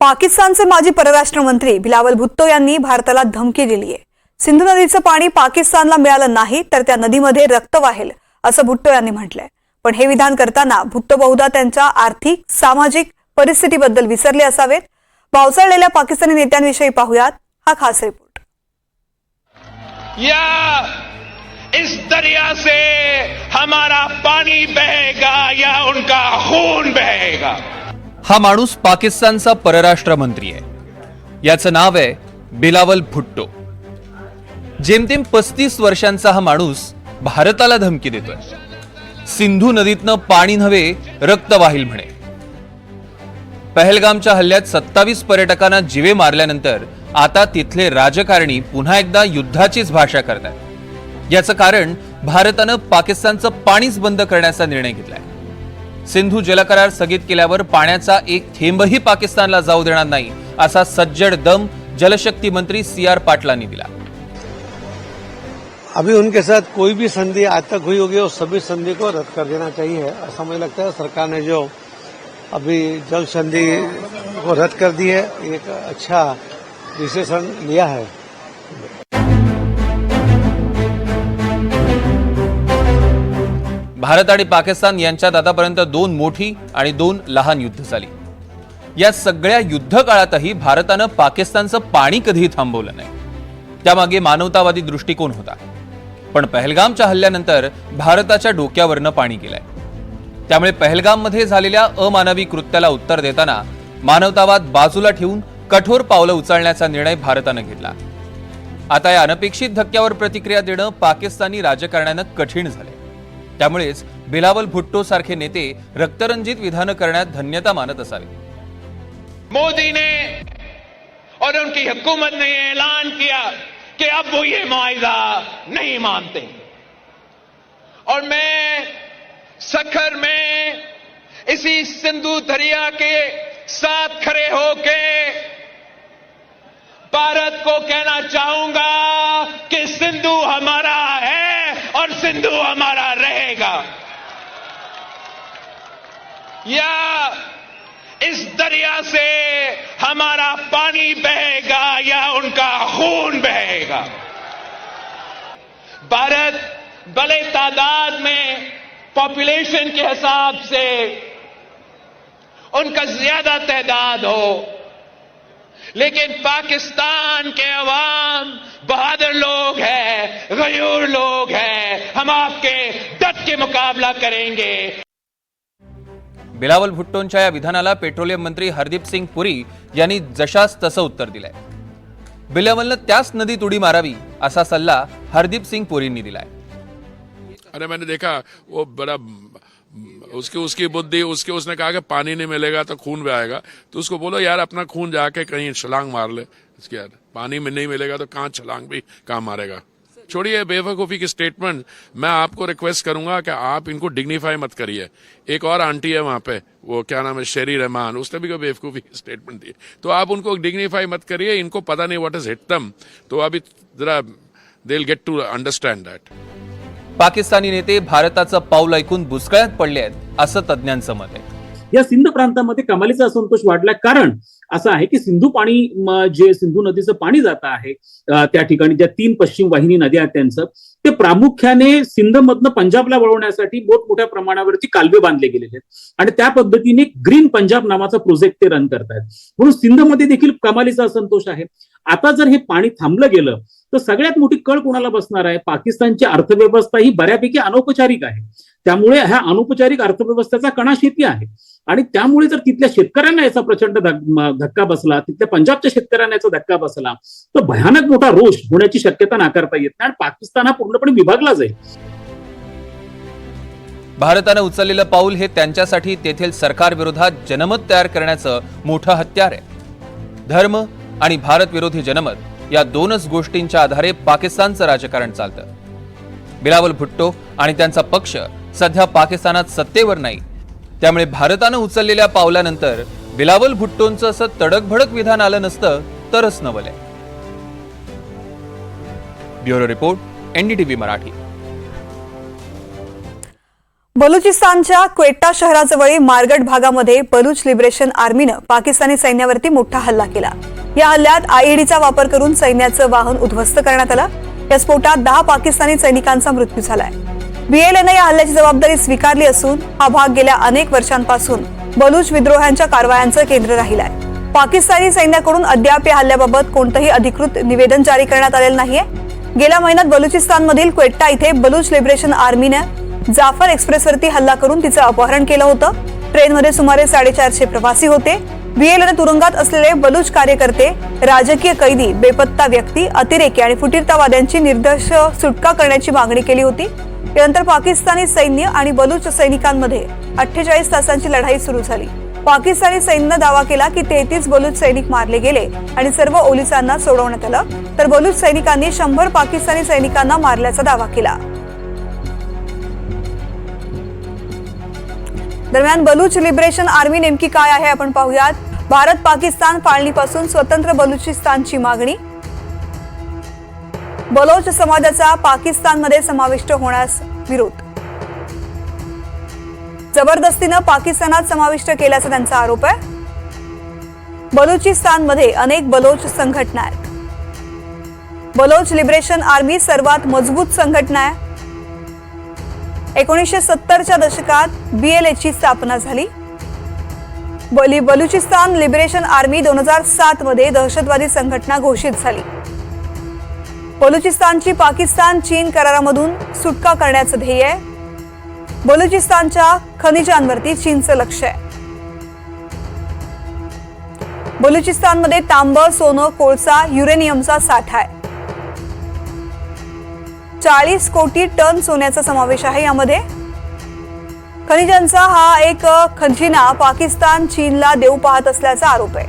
पाकिस्तानचे माजी परराष्ट्र मंत्री बिलावल भुट्टो यांनी भारताला धमकी दिली आहे। सिंधू नदीचं पाणी पाकिस्तानला मिळालं नाही तर त्या नदीमध्ये रक्त वाहेल असं भुट्टो यांनी म्हटलंय। पण हे विधान करताना भुट्टो बहुधा त्यांच्या आर्थिक सामाजिक परिस्थितीबद्दल विसरले असावेत। पावसाळलेल्या पाकिस्तानी नेत्यांविषयी पाहूयात हा खास रिपोर्ट। या इस दरिया से हमारा पानी बहेगा या उनका खून बहेगा। हा माणूस पाकिस्तानचा परराष्ट्र मंत्री आहे। याचं नाव आहे बिलावल भुट्टो। जेमतेम 35 वर्षांचा हा माणूस भारताला धमकी देतोय। सिंधू नदीतनं पाणी नव्हे रक्त वाहील म्हणे। पहलगामच्या हल्ल्यात 27 पर्यटकांना जीवे मारल्यानंतर आता तिथले राजकारणी पुन्हा एकदा युद्धाचीच भाषा करतात। याचं कारण भारतानं पाकिस्तानचं पाणीच बंद करण्याचा निर्णय घेतलाय। सिंधू जलकरार स्थगित केल्यावर पाण्याचा एक थेंबही पाकिस्तानला जाऊ देणार नाही असा सज्जड दम जलशक्ती मंत्री CR पाटलांनी दिला। अभी उनके साथ कोई भी संधि आज तक हुई होगी और सभी संधि को रद्द कर देना चाहिए। ऐसा मुझे लगता है सरकार ने जो अभी जल संधि को रद्द कर दी है एक अच्छा डिसीजन लिया है। भारत आणि पाकिस्तान यांच्यात आतापर्यंत 2 मोठी आणि 2 लहान युद्ध झाली। या सगळ्या युद्ध काळातही भारतानं पाकिस्तानचं पाणी कधी थांबवलं नाही। त्यामागे मानवतावादी दृष्टिकोन होता। पण पहलगामच्या हल्ल्यानंतर भारताच्या डोक्यावरनं पाणी गेलंय। त्यामुळे पहलगाममध्ये झालेल्या अमानवी कृत्याला उत्तर देताना मानवतावाद बाजूला ठेवून कठोर पावलं उचलण्याचा निर्णय भारतानं घेतला। आता या अनपेक्षित धक्क्यावर प्रतिक्रिया देणं पाकिस्तानी राजकारण्यानं कठीण झालंय। त्यामुळेच बिलावल भुट्टो सारखे नेते रक्तरंजित विधानं करण्यात धन्यता मानत असावे। मोदी ने और उनकी हुकूमत ने ऐलान किया कि अब वो ये मुआहिदा नहीं मानते और मैं सखर में इसी सिंधु दरिया के साथ खड़े होके भारत को कहना चाहूंगा कि सिंधु हमारा है और सिंधु हमारा रहेगा। या इस दरिया से हमारा पानी बहेगा या उनका खून बहेगा। भारत भले तादाद में पॉपुलेशन के हिसाब से उनका ज्यादा तादाद हो, लेकिन पाकिस्तान के अवाम बहादुर लोग हैं, गयूर लोग हैं। हम आपके डट के मुकाबला करेंगे। बिलावल भुट्टोंच्या या विधानाला पेट्रोलियम मंत्री हरदीप सिंग पुरी यांनी जशास तसं उत्तर दिलंय। बिलावलनं त्याच नदीत उडी मारावी असा सल्ला हरदीप सिंग पुरींनी दिलाय। अरे मैंने देखा वो बड़ा उसकी बुद्धि उसने कहा कि पानी नहीं मिलेगा तो खून बहेगा। तो उसको बोलो यार अपना खून जाके कहीं छलांग मार ले। इसके यार पानी में नहीं मिलेगा तो कहाँ छलांग भी कहाँ मारेगा। छोड़िए बेवकूफ़ी की स्टेटमेंट। मैं आपको रिक्वेस्ट करूंगा कि आप इनको डिग्निफाई मत करिए। एक और आंटी है वहां पे, वो क्या नाम है, शेरी रहमान, उसने भी कोई बेवकूफ़ी की स्टेटमेंट दी। तो आप उनको डिग्निफाई मत करिए। इनको पता नहीं व्हाट इज हिट देम। तो अभी जरा they will get to understand that. Pakistani नेते भारताचं पाऊल ऐकून बुचकळ्यात पडले आहेत असं तज्ञांचं मत आहे। या सिंध प्रांतामध्ये कमालीचा असंतोष वाढला। कारण असं आहे की जे सिंधू नदीचं पाणी जात आहे त्या ठिकाणी ज्या 3 पश्चिम वाहिनी नद्या आहेत त्यांचं ते प्रामुख्याने सिंधमधनं पंजाबला वळवण्यासाठी मोठमोठ्या प्रमाणावरती कालवे बांधले गेलेले आहेत आणि त्या पद्धतीने ग्रीन पंजाब नावाचा प्रोजेक्ट ते रन करतायत। म्हणून सिंधमध्ये देखील कमालीचा असंतोष आहे। आता जर हे पाणी थांबलं गेलं तर सगळ्यात मोठी कळ कोणाला बसणार आहे? पाकिस्तानची अर्थव्यवस्था ही बऱ्यापैकी अनौपचारिक आहे। त्यामुळे ह्या अनौपचारिक अर्थव्यवस्थेचा कणा शेती आहे आणि त्यामुळे जर तिथल्या शेतकऱ्यांना याचा प्रचंड धक्का बसला, तिथल्या पंजाबच्या शेतकऱ्यांना याचा धक्का बसला तर भयानक मोठा रोष होण्याची शक्यता नाकारता येत नाही आणि पाकिस्तान हा पूर्णपणे विभागला जाईल। भारतानं उचललेलं पाऊल हे त्यांच्यासाठी तेथील सरकार विरोधात जनमत तयार करण्याचं मोठं हत्यार आहे। धर्म आणि भारत विरोधी जनमत या 2च गोष्टींच्या आधारे पाकिस्तानचं राजकारण चालतं। बिलावल भुट्टो आणि त्यांचा पक्ष सध्या पाकिस्तानात सत्तेवर नाही। त्यामुळे भारतानं उचललेल्या पावलानंतर बिलावल भुट्टोंचं असं तडकभडक विधान आलं नसतं तरच नवलंय। Bureau report, NDTV Marathi. बलुचिस्तानच्या क्वेटा शहराजवळील मारगड भागामध्ये बलूच लिबरेशन आर्मीनं पाकिस्तानी सैन्यावरती मोठा हल्ला केला. या हल्ल्यात आयईडीचा वापर करून सैन्याचं वाहन उद्ध्वस्त करण्यात आलं. या स्फोटात 10 पाकिस्तानी सैनिकांचा मृत्यू झालाय. बीएलएनं या हल्ल्याची जबाबदारी स्वीकारली असून हा भाग गेल्या अनेक वर्षांपासून बलूच विद्रोह्यांच्या कारवायांचं केंद्र राहिलाय. पाकिस्तानी सैन्याकडून अद्याप या हल्ल्याबाबत कोणतंही अधिकृत निवेदन जारी करण्यात आलेलं नाहीये. गेल्या महिन्यात बलुचिस्तानमधील क्वेटा इथे बलूच लिबरेशन आर्मीनं जाफर एक्सप्रेसवरती हल्ला करून तिचं अपहरण केलं होतं. ट्रेनमध्ये सुमारे 450 प्रवासी होते. बीएलएनं तुरुंगात असलेले बलूच कार्यकर्ते, राजकीय कैदी, बेपत्ता व्यक्ती, अतिरेकी आणि फुटीरतावाद्यांची निर्दोष सुटका करण्याची मागणी केली होती. यानंतर पाकिस्तानी सैन्य आणि बलूच सैनिकांमध्ये 48 तासांची लढाई सुरू झाली. पाकिस्तानी सैन्यानं दावा केला की 33 बलूच सैनिक मारले गेले आणि सर्व ओलिसांना सोडवण्यात आलं, तर बलूच सैनिकांनी 100 पाकिस्तानी सैनिकांना मारल्याचा दावा केला. दरम्यान बलूच लिबरेशन आर्मी नेमकी काय आहे आपण पाहूयात. भारत पाकिस्तान फाळणीपासून स्वतंत्र बलुचिस्तानची मागणी. बलोच समाजाचा पाकिस्तानमध्ये समाविष्ट होण्यास विरोध. जबरदस्तीनं पाकिस्तानात समाविष्ट केल्याचा त्यांचा आरोप आहे. बलुचिस्तानमध्ये अनेक बलोच संघटना आहेत. बलोच लिबरेशन आर्मी सर्वात मजबूत संघटना आहे. 1970च्या दशकात बीएलएची स्थापना झाली. बलुचिस्तान लिबरेशन आर्मी 2007 मध्ये दहशतवादी संघटना घोषित झाली. बलुचिस्तानची पाकिस्तान चीन करारामधून सुटका करण्याचं ध्येय आहे. बलुचिस्तानच्या खनिजांवरती चीनचं लक्ष आहे. बलुचिस्तानमध्ये तांब, सोनं, कोळसा, युरेनियमचा साठा आहे. 40 कोटी टन सोन्याचा समावेश आहे यामध्ये. खनिजांचा हा एक खजिना पाकिस्तान चीनला देऊ पाहत असल्याचा आरोप आहे.